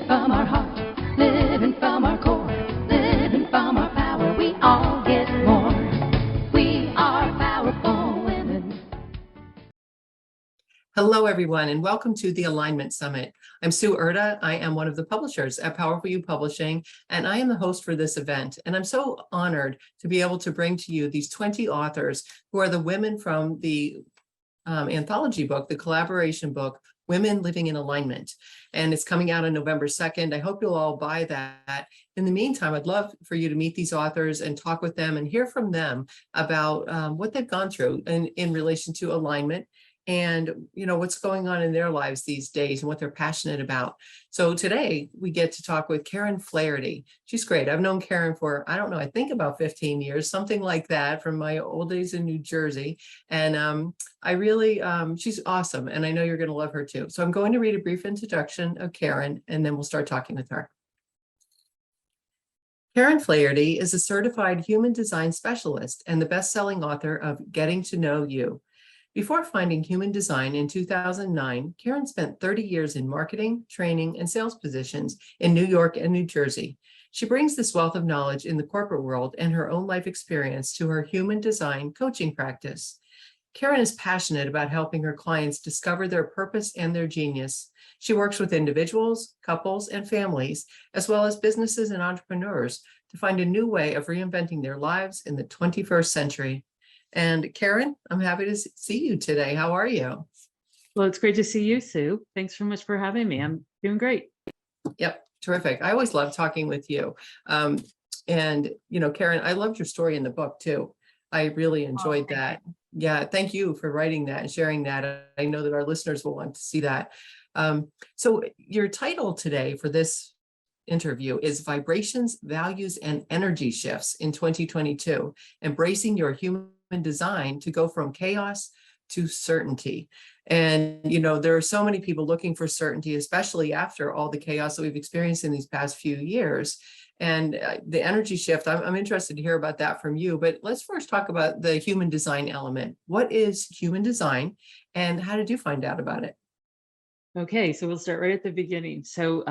from our heart, living from our core, living from our power, we all get more. We are powerful women. Hello, everyone, and welcome to the Alignment Summit. I'm Sue Erda. I am one of the publishers at Powerful You Publishing, and I am the host for this event. And I'm so honored to be able to bring to you these 20 authors who are the women from the anthology book, the collaboration book, Women Living in Alignment. And it's coming out on November 2nd. I hope you'll all buy that. In the meantime, I'd love for you to meet these authors and talk with them and hear from them about what they've gone through in relation to alignment and what's going on in their lives these days and what they're passionate about. So today we get to talk with Karen Flaherty. She's great. I've known Karen for, I don't know, I think about 15 years, something like that, from my old days in New Jersey. And I really, she's awesome. And I know you're going to love her too. So I'm going to read a brief introduction of Karen, and then we'll start talking with her. Karen Flaherty is a certified human design specialist and the best-selling author of Getting to Know You. Before finding human design in 2009, Karen spent 30 years in marketing, training, and sales positions in New York and New Jersey. She brings this wealth of knowledge in the corporate world and her own life experience to her human design coaching practice. Karen is passionate about helping her clients discover their purpose and their genius. She works with individuals, couples, and families, as well as businesses and entrepreneurs, to find a new way of reinventing their lives in the 21st century. And Karen, I'm happy to see you today. How are you? Well, it's great to see you, Sue. Thanks so much for having me. I'm doing great. Yep, terrific. I always love talking with you. And Karen, I loved your story in the book too. I really enjoyed that. Yeah, thank you for writing that and sharing that. I know that our listeners will want to see that. So your title today for this interview is Vibrations, Values, and Energy Shifts in 2022, Embracing Your Human Design to Go from Chaos to Certainty. And, there are so many people looking for certainty, especially after all the chaos that we've experienced in these past few years. And the energy shift, I'm interested to hear about that from you. But let's first talk about the human design element. What is human design and how did you find out about it? Okay, so we'll start right at the beginning. So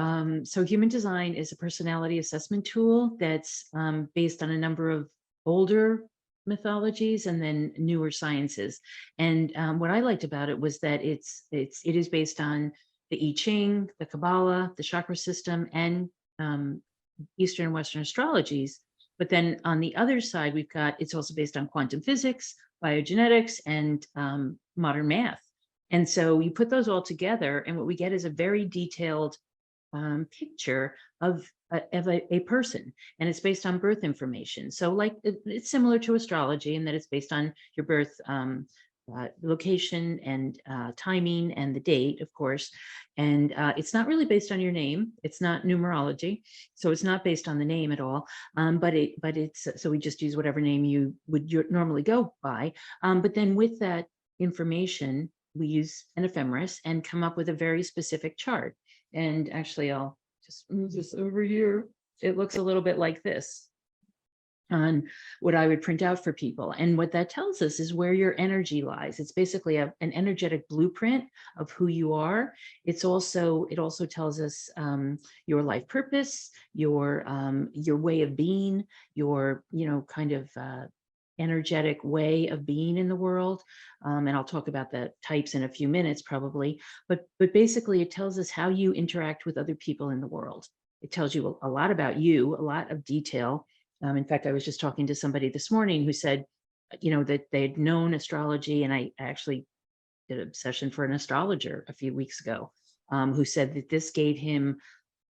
human design is a personality assessment tool that's based on a number of older mythologies and then newer sciences. And what I liked about it was that it is based on the I Ching, the Kabbalah, the chakra system, and Eastern and Western astrologies. But then on the other side, it's also based on quantum physics, biogenetics, and modern math. And so you put those all together, and what we get is a very detailed picture of a person, and it's based on birth information. So it's similar to astrology in that it's based on your birth location and timing and the date, of course. And it's not really based on your name. It's not numerology, so it's not based on the name at all. But it's so we just use whatever name you would normally go by. But then with that information, we use an ephemeris and come up with a very specific chart. And actually, I'll just move this over here. It looks a little bit like this on what I would print out for people. And what that tells us is where your energy lies. It's basically an energetic blueprint of who you are. It also tells us your life purpose, your way of being, your kind of energetic way of being in the world. And I'll talk about the types in a few minutes probably, but basically it tells us how you interact with other people in the world. It tells you a lot about you, a lot of detail. In fact, I was just talking to somebody this morning who said, that they'd known astrology, and I actually did a session for an astrologer a few weeks ago, who said that this gave him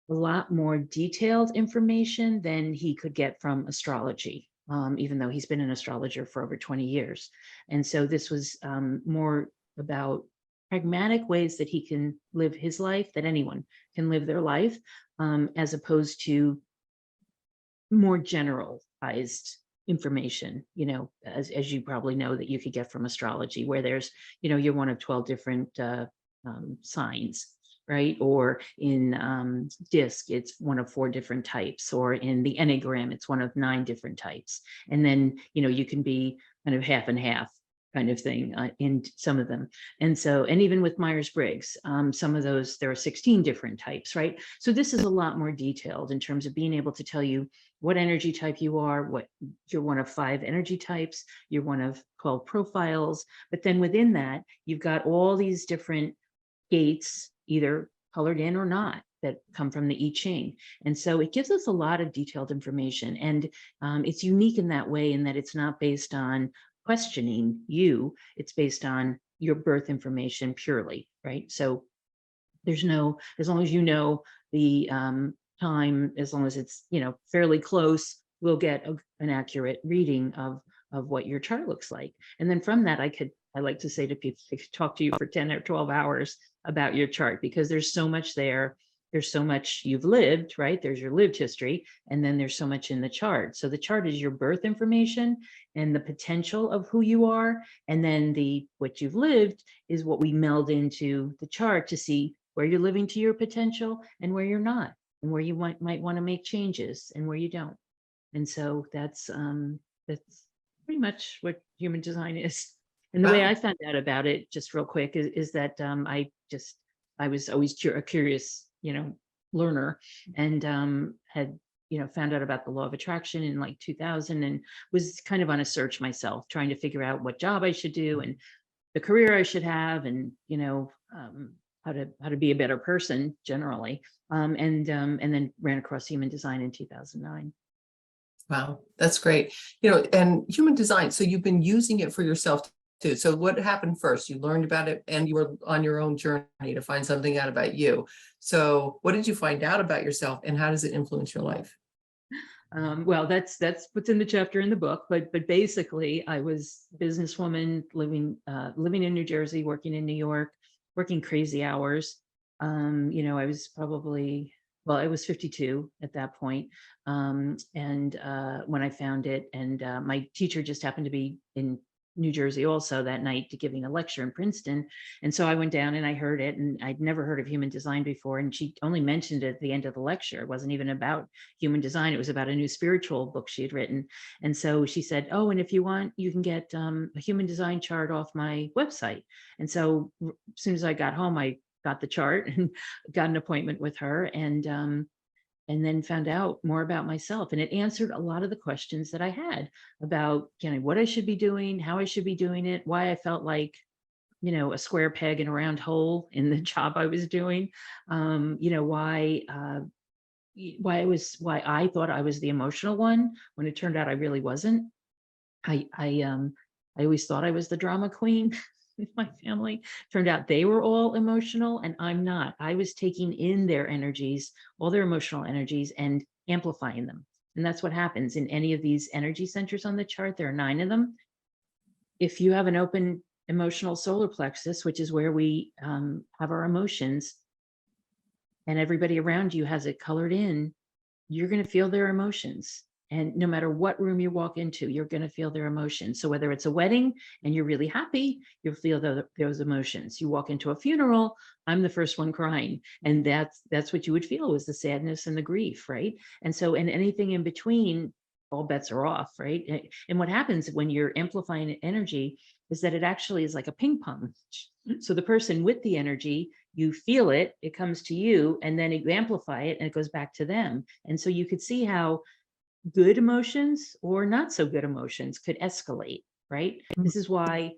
a lot more detailed information than he could get from astrology. Even though he's been an astrologer for over 20 years. And so this was more about pragmatic ways that he can live his life, that anyone can live their life, as opposed to more generalized information, as you probably know, that you could get from astrology, where there's, you're one of 12 different signs. Right? Or in DISC, it's one of 4 different types, or in the Enneagram, it's one of 9 different types. And then, you can be kind of half and half. kind of thing in some of them. And so, and even with Myers-Briggs, some of those, there are 16 different types, right? So this is a lot more detailed in terms of being able to tell you what energy type you are, what you're one of 5 energy types, you're one of 12 profiles. But then within that, you've got all these different gates, either colored in or not, that come from the I Ching. And so it gives us a lot of detailed information. And it's unique in that way, in that it's not based on questioning you, it's based on your birth information purely, right? So there's no, as long as you know the time, as long as it's, fairly close, we'll get an accurate reading of what your chart looks like. And then from that, I like to say to people, I could talk to you for 10 or 12 hours about your chart, because there's so much there. There's so much you've lived, right? There's your lived history, and then there's so much in the chart. So the chart is your birth information and the potential of who you are. And then what you've lived is what we meld into the chart to see where you're living to your potential and where you're not, and where you might want to make changes and where you don't. And so that's pretty much what human design is. And the way Wow. I found out about it, just real quick, is that I was always a curious, learner, and had, found out about the law of attraction in like 2000, and was kind of on a search myself, trying to figure out what job I should do and the career I should have, and how to be a better person generally, and then ran across human design in 2009. Wow, that's great. And human design, so you've been using it for yourself too. So what happened first? You learned about it and you were on your own journey to find something out about you. So what did you find out about yourself, and how does it influence your life? Well, that's what's in the chapter in the book, but basically I was a businesswoman living in New Jersey, working in New York, working crazy hours. I was probably, well, I was 52 at that point. And when I found it, and my teacher just happened to be in New Jersey also that night to giving a lecture in Princeton. And so I went down and I heard it, and I'd never heard of human design before. And she only mentioned it at the end of the lecture. It wasn't even about human design. It was about a new spiritual book she had written. And so she said, oh, and if you want, you can get a human design chart off my website. And so as soon as I got home, I got the chart and got an appointment with her, and then found out more about myself. And it answered a lot of the questions that I had about what I should be doing, how I should be doing it, why I felt like, a square peg in a round hole in the job I was doing, why I thought I was the emotional one when it turned out I really wasn't. I always thought I was the drama queen with my family. Turned out they were all emotional and I'm not. I was taking in their energies, all their emotional energies, and amplifying them. And that's what happens in any of these energy centers on the chart. There are 9 of them. If you have an open emotional solar plexus, which is where we have our emotions, and everybody around you has it colored in, you're going to feel their emotions. And no matter what room you walk into, you're going to feel their emotions. So whether it's a wedding and you're really happy, you'll feel those emotions. You walk into a funeral, I'm the first one crying. And that's what you would feel, was the sadness and the grief, right? And so, and anything in between, all bets are off, right? And what happens when you're amplifying energy is that it actually is like a ping pong. So the person with the energy, you feel it, it comes to you, and then you amplify it and it goes back to them. And so you could see how good emotions or not so good emotions could escalate, right? This is why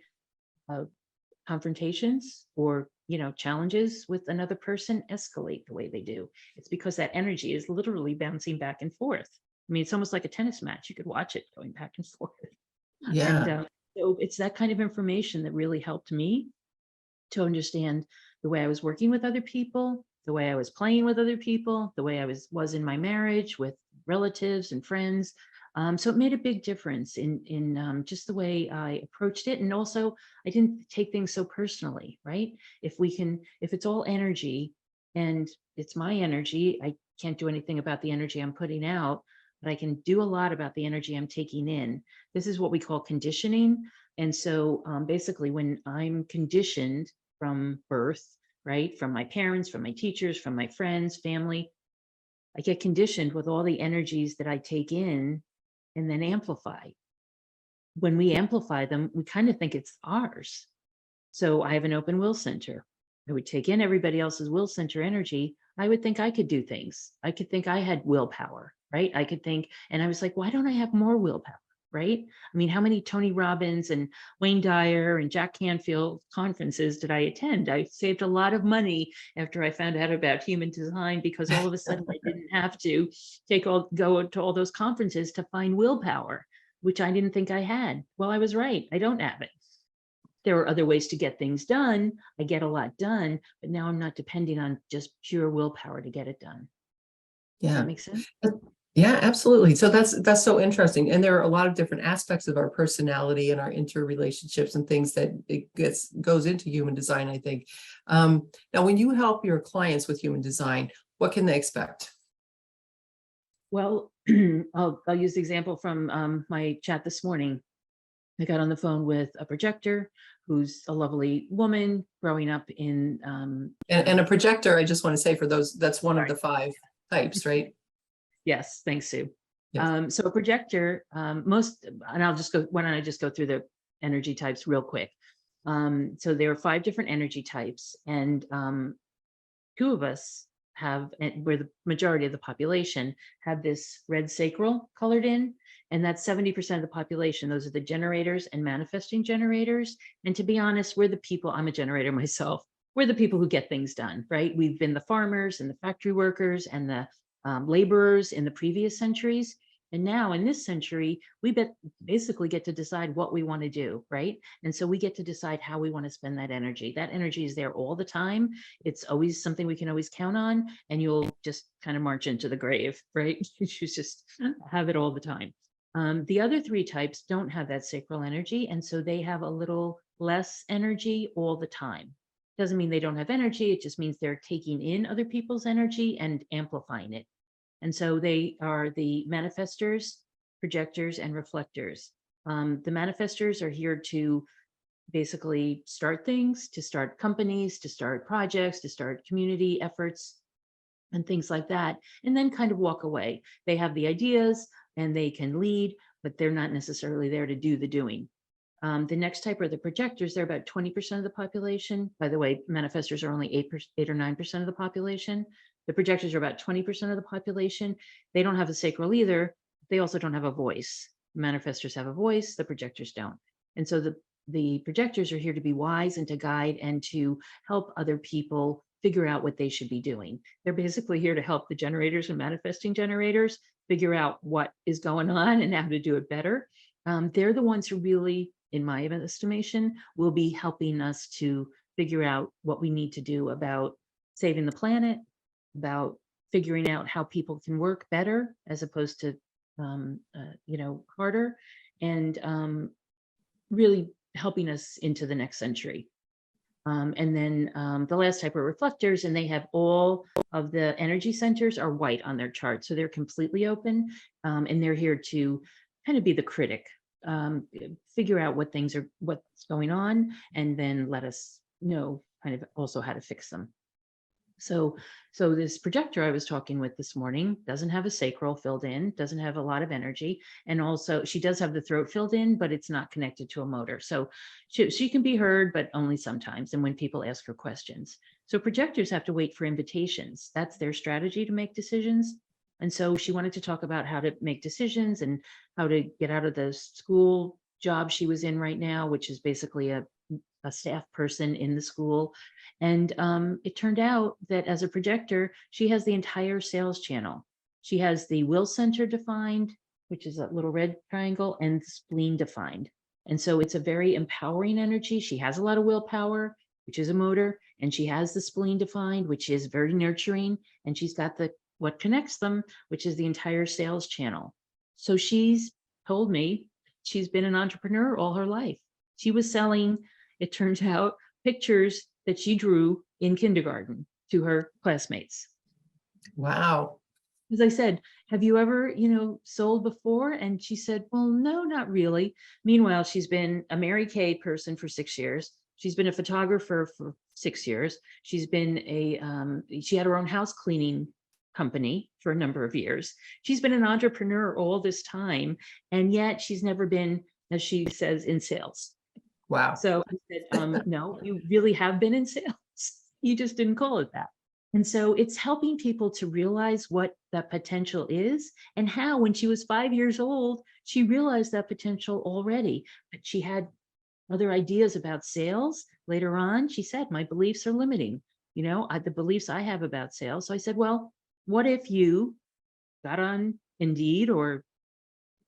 confrontations or challenges with another person escalate the way they do. It's because that energy is literally bouncing back and forth. I mean, it's almost like a tennis match. You could watch it going back and forth. Yeah. And so it's that kind of information that really helped me to understand the way I was working with other people, the way I was playing with other people, the way I was in my marriage with relatives and friends. So it made a big difference in just the way I approached it. And also I didn't take things so personally, right? If it's all energy and it's my energy, I can't do anything about the energy I'm putting out, but I can do a lot about the energy I'm taking in. This is what we call conditioning. And so basically when I'm conditioned from birth, right, from my parents, from my teachers, from my friends, family, I get conditioned with all the energies that I take in and then amplify. when we amplify them, we kind of think it's ours. So I have an open will center. I would take in everybody else's will center energy. I would think I could do things. I could think I had willpower, right? I could think, and I was like, why don't I have more willpower, right? I mean, how many Tony Robbins and Wayne Dyer and Jack Canfield conferences did I attend? I saved a lot of money after I found out about human design, because all of a sudden I didn't have to go to all those conferences to find willpower, which I didn't think I had. Well, I was right. I don't have it. There are other ways to get things done. I get a lot done, but now I'm not depending on just pure willpower to get it done. Does Yeah. that make sense? Yeah, absolutely. So that's so interesting. And there are a lot of different aspects of our personality and our interrelationships and things that goes into human design, I think. Now, when you help your clients with human design, what can they expect? Well, I'll use the example from my chat this morning. I got on the phone with a projector who's a lovely woman growing up in. And a projector, I just want to say for those, that's one of Sorry. the 5 types, right? Yes, thanks, Sue. Yes. So a projector, and why don't I just go through the energy types real quick. So there are 5 different energy types, and 2 of us where the majority of the population have this red sacral colored in, and that's 70% of the population. Those are the generators and manifesting generators. And to be honest, we're the people, I'm a generator myself, we're the people who get things done, right? We've been the farmers and the factory workers and the laborers in the previous centuries. And now in this century, we basically get to decide what we want to do, right? And so we get to decide how we want to spend that energy. That energy is there all the time. It's always something we can always count on, and you'll just kind of march into the grave, right? You just have it all the time. The other 3 types don't have that sacral energy, and so they have a little less energy all the time. Doesn't mean they don't have energy. It just means they're taking in other people's energy and amplifying it. And so they are the manifestors, projectors, and reflectors. The manifestors are here to basically start things, to start companies, to start projects, to start community efforts and things like that, and then kind of walk away. They have the ideas and they can lead, but they're not necessarily there to do the doing. The next type are the projectors. They're about 20% of the population. By the way, manifestors are only 8 or 9% of the population. The projectors are about 20% of the population. They don't have a sacral either. They also don't have a voice. Manifestors have a voice, the projectors don't. And so the projectors are here to be wise and to guide and to help other people figure out what they should be doing. They're basically here to help the generators and manifesting generators figure out what is going on and how to do it better. They're the ones who really, in my estimation, will be helping us to figure out what we need to do about saving the planet, about figuring out how people can work better as opposed to, harder, and really helping us into the next century. And then the last type are reflectors, and they have all of the energy centers are white on their chart. So they're completely open, and they're here to kind of be the critic, figure out what's going on, and then let us know kind of also how to fix them. So this projector I was talking with this morning doesn't have a sacral filled in, doesn't have a lot of energy. And also she does have the throat filled in, but it's not connected to a motor. So she can be heard, but only sometimes. And when people ask her questions. So projectors have to wait for invitations. That's their strategy to make decisions. And so she wanted to talk about how to make decisions and how to get out of the school job she was in right now, which is basically a staff person in the school. And it turned out that as a projector, she has the entire sales channel. She has the will center defined, which is that little red triangle, and the spleen defined. And so it's a very empowering energy. She has a lot of willpower, which is a motor, and she has the spleen defined, which is very nurturing. And she's got what connects them, which is the entire sales channel. So she's told me she's been an entrepreneur all her life. She was selling, it turns out, pictures that she drew in kindergarten to her classmates. Wow. As I said, have you ever, sold before? And she said, well, no, not really. Meanwhile, she's been a Mary Kay person for 6 years. She's been a photographer for 6 years. She's been she had her own house cleaning company for a number of years. She's been an entrepreneur all this time, and yet she's never been as she says, in sales. Wow. So I said, no, you really have been in sales. You just didn't call it that. And so it's helping people to realize what that potential is and how, when she was 5 years old, she realized that potential already, but she had other ideas about sales. Later on, she said, my beliefs are limiting, the beliefs I have about sales. So I said, well, what if you got on Indeed or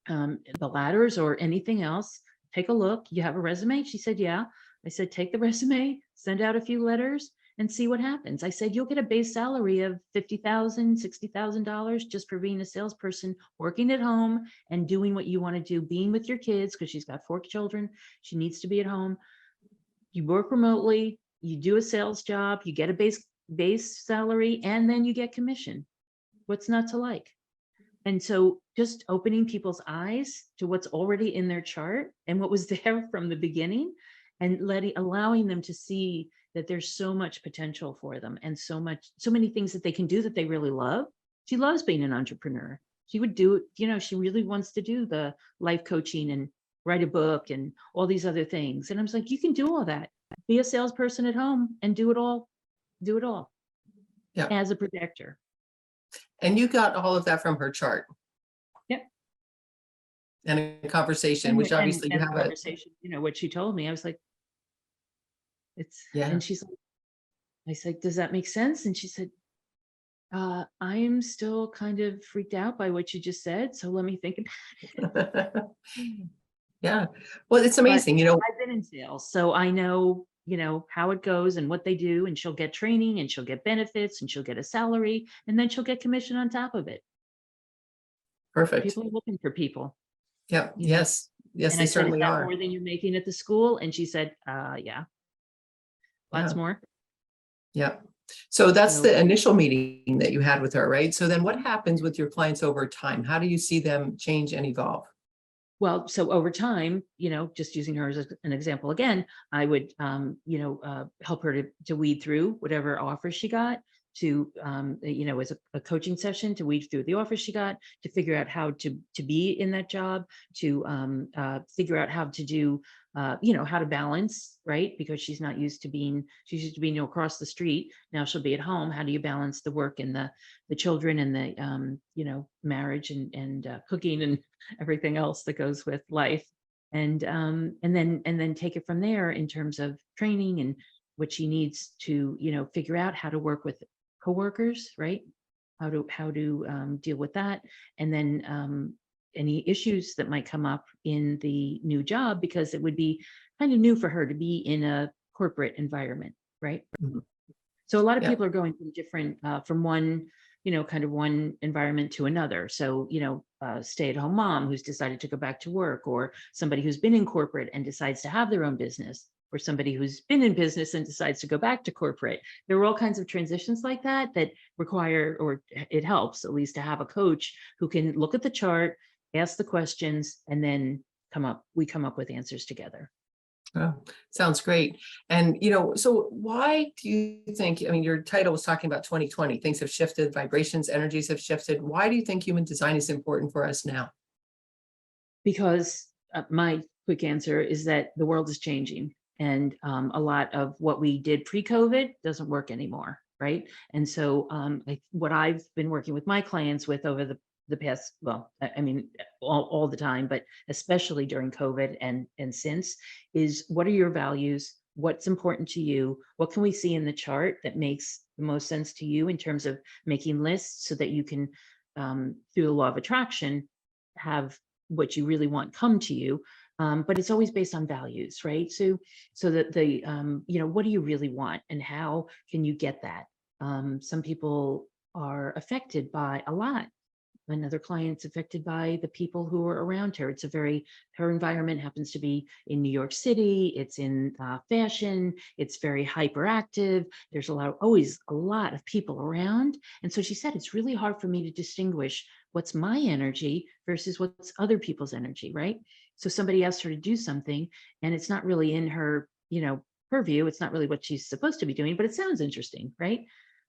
the ladders or anything else, take a look. You have a resume? She said, yeah. I said, take the resume, send out a few letters and see what happens. I said, you'll get a base salary of $50,000, $60,000 just for being a salesperson, working at home and doing what you want to do, being with your kids, because she's got 4 children. She needs to be at home. You work remotely, you do a sales job, you get a base salary, and then you get commission. What's not to like? And so just opening people's eyes to what's already in their chart and what was there from the beginning, and allowing them to see that there's so much potential for them and so many things that they can do that they really love. She loves being an entrepreneur. She would do it, she really wants to do the life coaching and write a book and all these other things. And I was like, you can do all that. Be a salesperson at home and do it all. Yeah. As a projector. And you got all of that from her chart. Yep. And a conversation, which obviously you have a conversation, what she told me, I was like, and she's like, I said, does that make sense? And she said, I'm still kind of freaked out by what you just said. So let me think about it. Yeah. Well, it's amazing. I've been in sales, so I know, how it goes and what they do, and she'll get training and she'll get benefits and she'll get a salary and then she'll get commission on top of it. Perfect. People are looking for people. Yep. Yes. Yes, and they I said, certainly is that are. more than you're making at the school? And she said, yeah. Lots more. Yep. So that's the initial meeting that you had with her, right? So then what happens with your clients over time? How do you see them change and evolve? Well, so over time, just using her as an example again, I would, help her to weed through whatever offers she got, to, as a coaching session, to weed through the offers she got, to figure out how to be in that job, to figure out how to do, how to balance, right? Because she's used to being across the street. Now she'll be at home. How do you balance the work and the children and the, marriage and cooking and everything else that goes with life, and then take it from there in terms of training and what she needs to figure out how to work with coworkers, right? How to deal with that, and then any issues that might come up in the new job, because it would be kind of new for her to be in a corporate environment, right? Mhm. So a lot of people are going from different from one kind of one environment to another. So, stay-at-home mom who's decided to go back to work, or somebody who's been in corporate and decides to have their own business, or somebody who's been in business and decides to go back to corporate. There are all kinds of transitions like that require, or it helps at least, to have a coach who can look at the chart, ask the questions, and then we come up with answers together. Oh, sounds great. And, so why do you think, your title was talking about 2020, things have shifted, vibrations, energies have shifted. Why do you think human design is important for us now? Because my quick answer is that the world is changing, and a lot of what we did pre-COVID doesn't work anymore, right? And so what I've been working with my clients with over the past, well, all the time, but especially during COVID and since, is what are your values? What's important to you? What can we see in the chart that makes the most sense to you in terms of making lists, so that you can, through the law of attraction, have what you really want come to you. But it's always based on values, right? So that what do you really want, and how can you get that? Some people are affected by a lot. Another client's affected by the people who are around her. Her environment happens to be in New York City. It's in fashion. It's very hyperactive. There's always a lot of people around. And so she said, it's really hard for me to distinguish what's my energy versus what's other people's energy, right? So somebody asked her to do something, and it's not really in her, purview. It's not really what she's supposed to be doing, but it sounds interesting, right?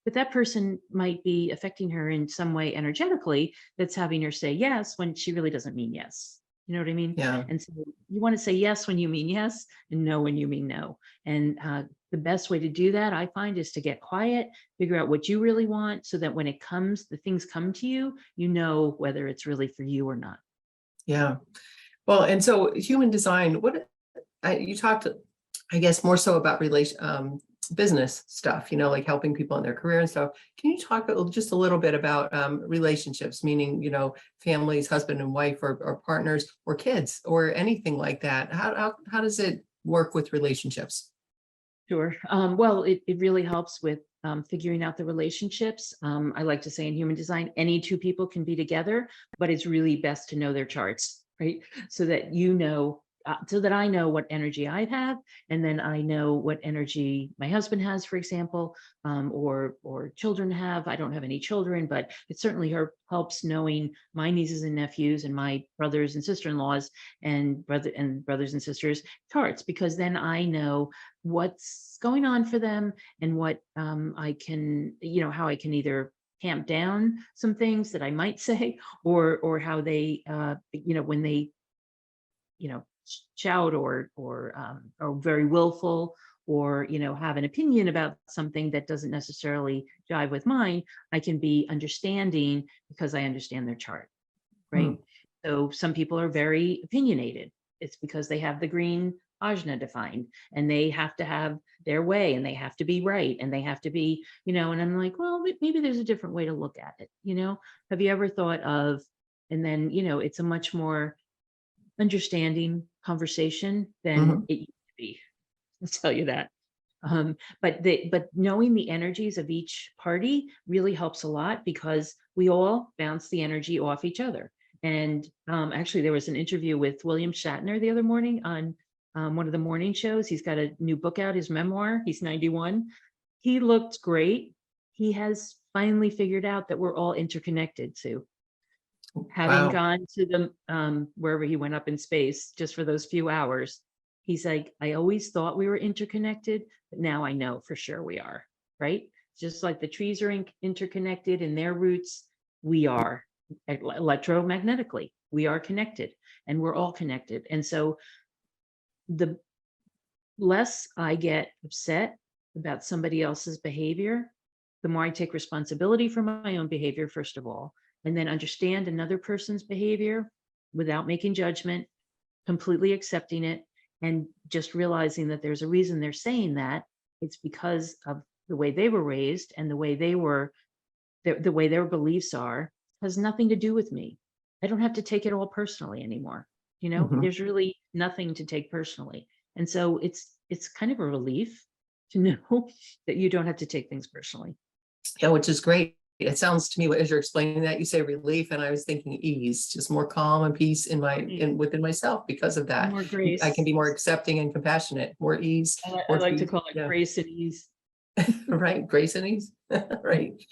But that person might be affecting her in some way energetically, that's having her say yes when she really doesn't mean yes. You know what I mean? Yeah. And so you want to say yes when you mean yes and no when you mean no. And the best way to do that, I find, is to get quiet, figure out what you really want, so that when it comes, the things come to you, you know whether it's really for you or not. Yeah. Well, and so human design, you talked, I guess, more so about business stuff, like helping people in their career and stuff. Can you talk just a little bit about relationships, meaning, families, husband and wife, or partners, or kids, or anything like that? How does it work with relationships? Sure. Well, it really helps with figuring out the relationships. I like to say in human design, any two people can be together, but it's really best to know their charts, right? So that so that I know what energy I have, and then I know what energy my husband has, for example, or children have. I don't have any children, but it certainly helps knowing my nieces and nephews and my brothers and sister-in-laws and brothers and sisters charts, because then I know what's going on for them, and what I can, how I can either tamp down some things that I might say, or how they, when they, shout or very willful, or have an opinion about something that doesn't necessarily jive with mine, I can be understanding because I understand their chart, right? Mm. So some people are very opinionated. It's because they have the green ajna defined, and they have to have their way, and they have to be right, and they have to be, and I'm like, well, maybe there's a different way to look at it. Have you ever thought of, and then, it's a much more understanding conversation than Mhm. it used to be. I'll tell you that. But knowing the energies of each party really helps a lot, because we all bounce the energy off each other. And actually, there was an interview with William Shatner the other morning on one of the morning shows. He's got a new book out, his memoir. He's 91. He looked great. He has finally figured out that we're all interconnected, Sue. Having Wow. gone to the wherever he went up in space just for those few hours, he's like, I always thought we were interconnected, but now I know for sure we are, right? Just like the trees are interconnected in their roots, we are electromagnetically. We are connected, and we're all connected. And so the less I get upset about somebody else's behavior, the more I take responsibility for my own behavior, first of all, and then understand another person's behavior without making judgment, completely accepting it, and just realizing that there's a reason they're saying that. It's because of the way they were raised, and the way the way their beliefs are, has nothing to do with me. I don't have to take it all personally anymore. Mhm. There's really nothing to take personally. And so it's kind of a relief to know that you don't have to take things personally. Yeah, which is great. It sounds to me, as you're explaining that, you say relief, and I was thinking ease, just more calm and peace Right. within myself because of that. More I can grace. be more accepting and compassionate, more ease, I more like to peace. call it Yeah, grace and ease. right. Grace and ease. Right.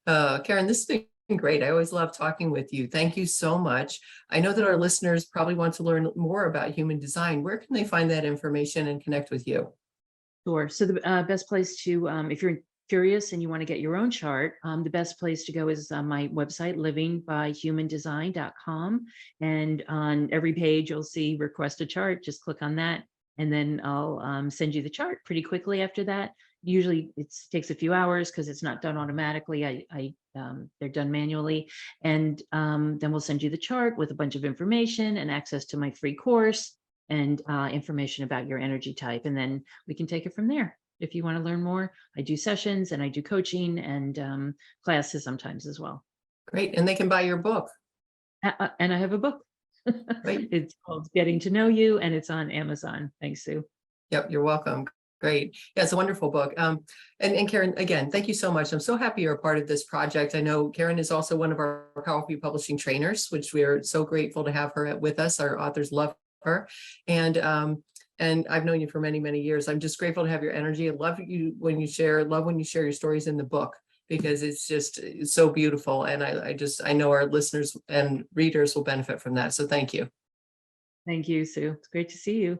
Karen, this has been great. I always love talking with you. Thank you so much. I know that our listeners probably want to learn more about human design. Where can they find that information and connect with you? Sure. So the best place to, if you're curious and you want to get your own chart, the best place to go is my website, livingbyhumandesign.com. And on every page, you'll see request a chart. Just click on that, and then I'll send you the chart pretty quickly after that. Usually it takes a few hours because it's not done automatically. They're done manually. And then we'll send you the chart with a bunch of information and access to my free course, and information about your energy type. And then we can take it from there. If you want to learn more, I do sessions, and I do coaching, and classes sometimes as well. Great. And they can buy your book, And I have a book. right? It's called Getting to Know You, and it's on Amazon. Thanks, Sue. Yep, you're welcome. Great. Yeah, it's a wonderful book. And Karen, again, thank you so much. I'm so happy you're a part of this project. I know Karen is also one of our Powerful Publishing trainers, which we are so grateful to have her with us. Our authors love her. And I've known you for many, many years. I'm just grateful to have your energy. I love when you share your stories in the book, because it's so beautiful. And I know our listeners and readers will benefit from that. So thank you. Thank you, Sue. It's great to see you.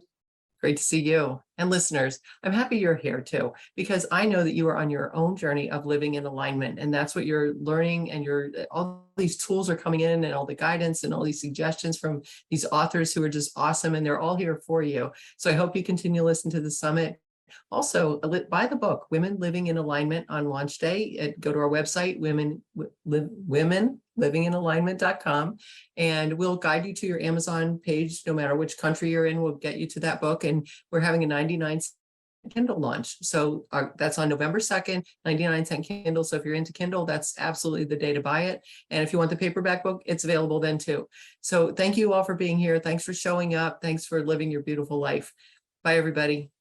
Great to see you. And listeners, I'm happy you're here too, because I know that you are on your own journey of living in alignment. And that's what you're learning. And all these tools are coming in, and all the guidance and all these suggestions from these authors who are just awesome. And they're all here for you. So I hope you continue to listen to the summit. Also, buy the book, Women Living in Alignment, on launch day. Go to our website, womenlivinginalignment.com, and we'll guide you to your Amazon page. No matter which country you're in, we'll get you to that book. And we're having a 99-cent Kindle launch. So that's on November 2nd, 99-cent Kindle. So if you're into Kindle, that's absolutely the day to buy it. And if you want the paperback book, it's available then too. So thank you all for being here. Thanks for showing up. Thanks for living your beautiful life. Bye, everybody.